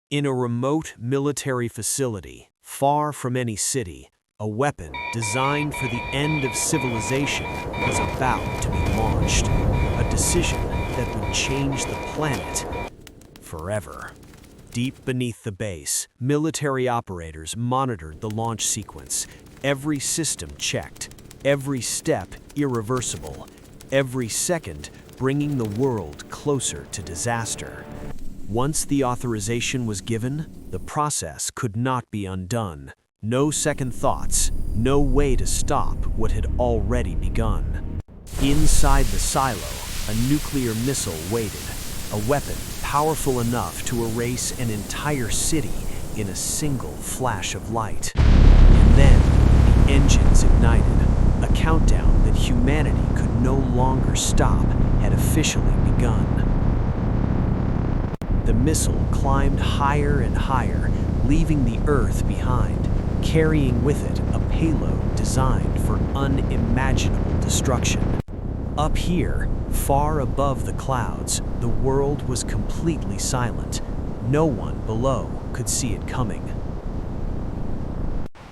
In a remote military facility, far from any city, a weapon designed for the end of civilization was about to be launched. A decision that would change the planet forever. Deep beneath the base, military operators monitored the launch sequence. Every system checked, every step irreversible, every second bringing the world closer to disaster. Once the authorization was given, the process could not be undone. No second thoughts, no way to stop what had already begun. Inside the silo, a nuclear missile waited, a weapon powerful enough to erase an entire city in a single flash of light. And then, the engines ignited. A countdown that humanity could no longer stop had officially begun. The missile climbed higher and higher, leaving the Earth behind, carrying with it a payload designed for unimaginable destruction. Up here, far above the clouds, the world was completely silent. No one below could see it coming.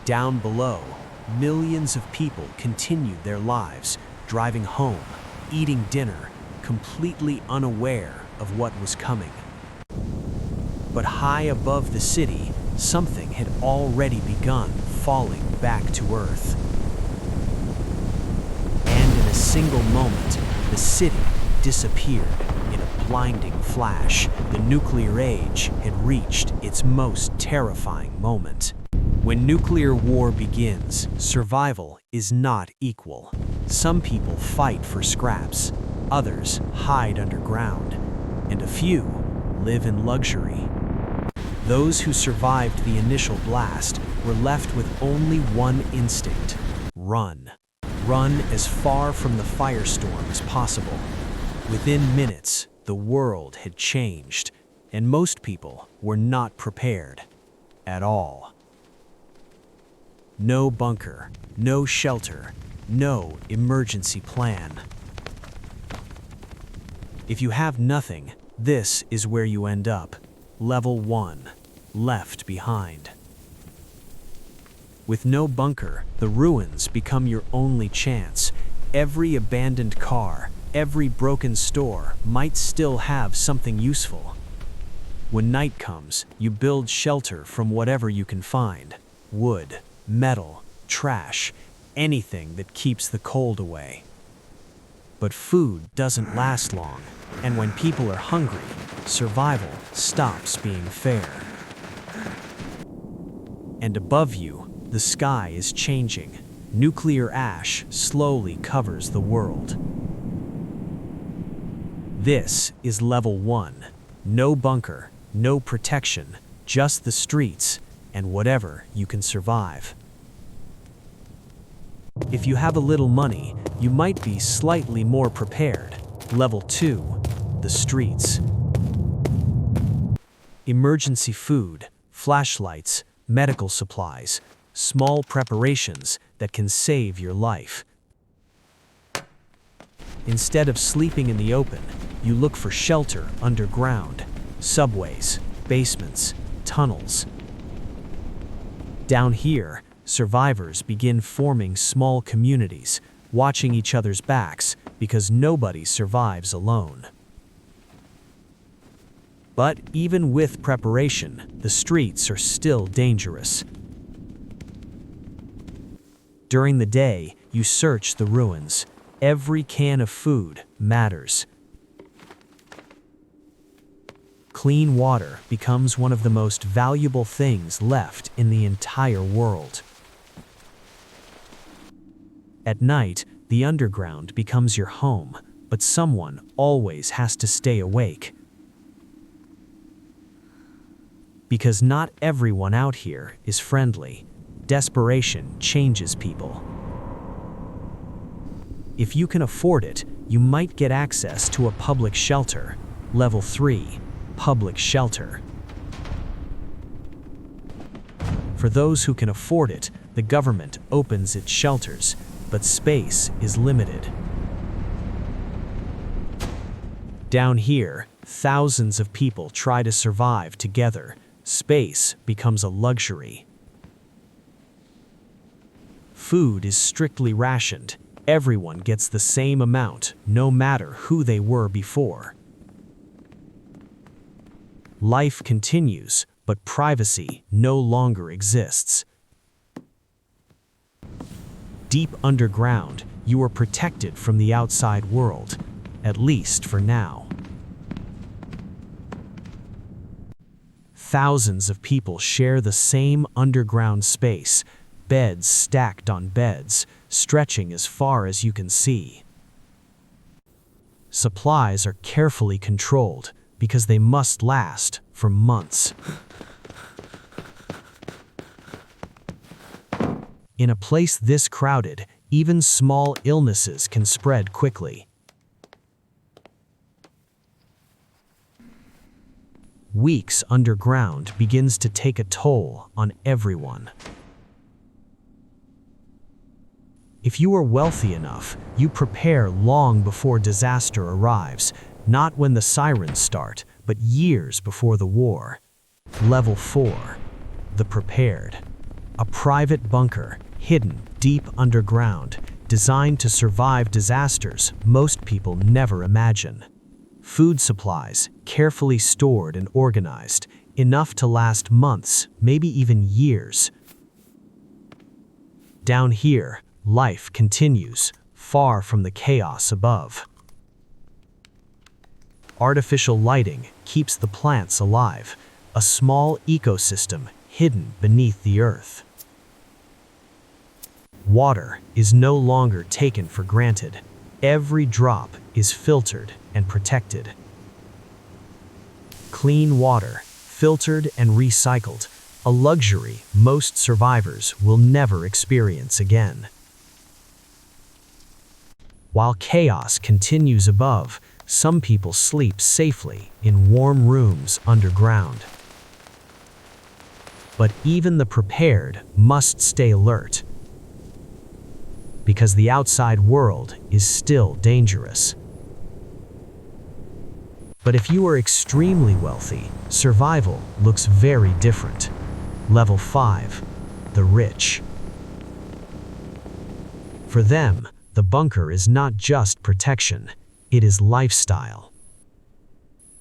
Down below, millions of people continued their lives, driving home, eating dinner, completely unaware of what was coming. But high above the city, something had already begun falling back to Earth. And in a single moment, the city disappeared in a blinding flash. The nuclear age had reached its most terrifying moment. When nuclear war begins, survival is not equal. Some people fight for scraps, others hide underground, and a few live in luxury. Those who survived the initial blast were left with only one instinct: run. Run as far from the firestorm as possible. Within minutes, the world had changed, and most people were not prepared at all. No bunker, no shelter, no emergency plan. If you have nothing, this is where you end up. Level 1, left behind. With no bunker, the ruins become your only chance. Every abandoned car, every broken store might still have something useful. When night comes, you build shelter from whatever you can find: wood, metal, trash, anything that keeps the cold away. But food doesn't last long, and when people are hungry, survival stops being fair. And above you, the sky is changing. Nuclear ash slowly covers the world. This is level 1. No bunker, no protection, just the streets and whatever you can survive. If you have a little money, you might be slightly more prepared. Level 2, the streets. Emergency food, flashlights, medical supplies, small preparations that can save your life. Instead of sleeping in the open, you look for shelter underground, subways, basements, tunnels. Down here, survivors begin forming small communities, watching each other's backs because nobody survives alone. But even with preparation, the streets are still dangerous. During the day, you search the ruins. Every can of food matters. Clean water becomes one of the most valuable things left in the entire world. At night, the underground becomes your home, but someone always has to stay awake. Because not everyone out here is friendly. Desperation changes people. If you can afford it, you might get access to a public shelter. Level 3, public shelter. For those who can afford it, the government opens its shelters, but space is limited. Down here, thousands of people try to survive together, Space becomes a luxury. Food is strictly rationed. Everyone gets the same amount, no matter who they were before. Life continues, but privacy no longer exists. Deep underground, you are protected from the outside world, at least for now. Thousands of people share the same underground space, beds stacked on beds, stretching as far as you can see. Supplies are carefully controlled because they must last for months. In a place this crowded, even small illnesses can spread quickly. Weeks underground begins to take a toll on everyone. If you are wealthy enough, you prepare long before disaster arrives, not when the sirens start, but years before the war. Level 4. The Prepared. A private bunker, hidden deep underground, designed to survive disasters most people never imagine. Food supplies, carefully stored and organized, enough to last months, maybe even years. Down here, life continues, far from the chaos above. Artificial lighting keeps the plants alive, a small ecosystem hidden beneath the earth. Water is no longer taken for granted. Every drop is filtered and protected. Clean water, filtered and recycled, a luxury most survivors will never experience again. While chaos continues above, some people sleep safely in warm rooms underground. But even the prepared must stay alert, because the outside world is still dangerous. But if you are extremely wealthy, survival looks very different. Level 5. The Rich. For them, the bunker is not just protection, it is lifestyle.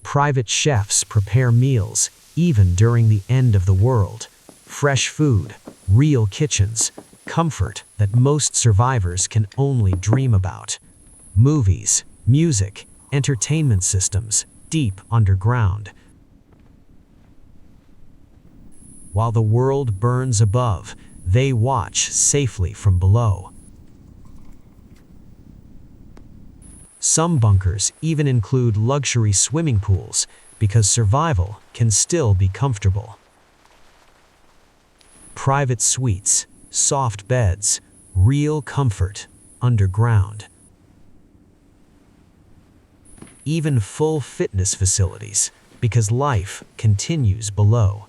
Private chefs prepare meals even during the end of the world. Fresh food, real kitchens, comfort that most survivors can only dream about. Movies, music, entertainment systems, deep underground. While the world burns above, they watch safely from below. Some bunkers even include luxury swimming pools because survival can still be comfortable. Private suites, soft beds, real comfort underground. Even full fitness facilities because life continues below.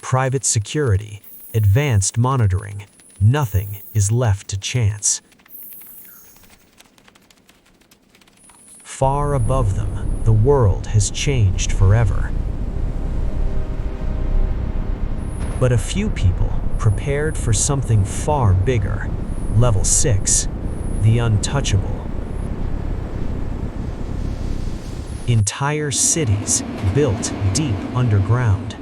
Private security, advanced monitoring, nothing is left to chance. Far above them, the world has changed forever. But a few people prepared for something far bigger. Level 6, the Untouchable. Entire cities built deep underground.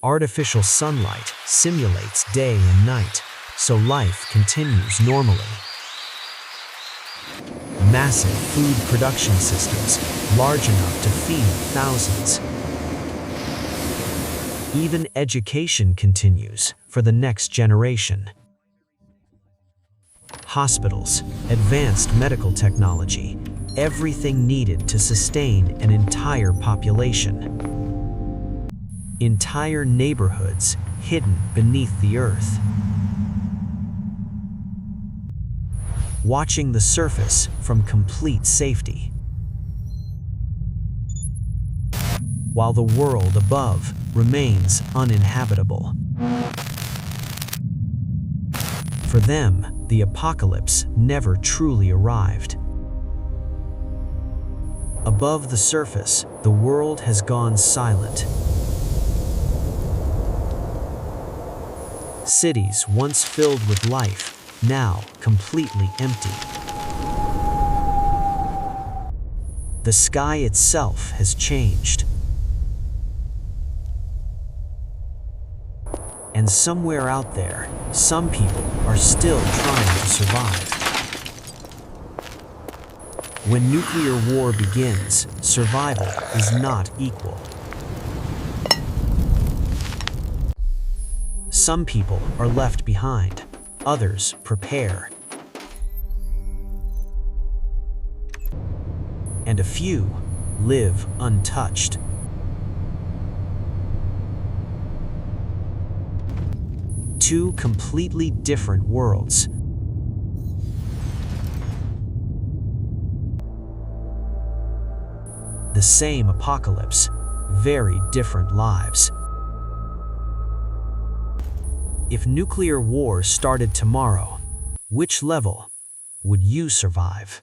Artificial sunlight simulates day and night, so life continues normally. Massive food production systems, large enough to feed thousands. Even education continues for the next generation. Hospitals, advanced medical technology, everything needed to sustain an entire population. Entire neighborhoods hidden beneath the earth. Watching the surface from complete safety. While the world above remains uninhabitable. For them, the apocalypse never truly arrived. Above the surface, the world has gone silent. Cities once filled with life, now completely empty. The sky itself has changed. And somewhere out there, some people are still trying to survive. When nuclear war begins, survival is not equal. Some people are left behind, others prepare. And a few live untouched. Two completely different worlds. The same apocalypse, very different lives. If nuclear war started tomorrow, which level would you survive?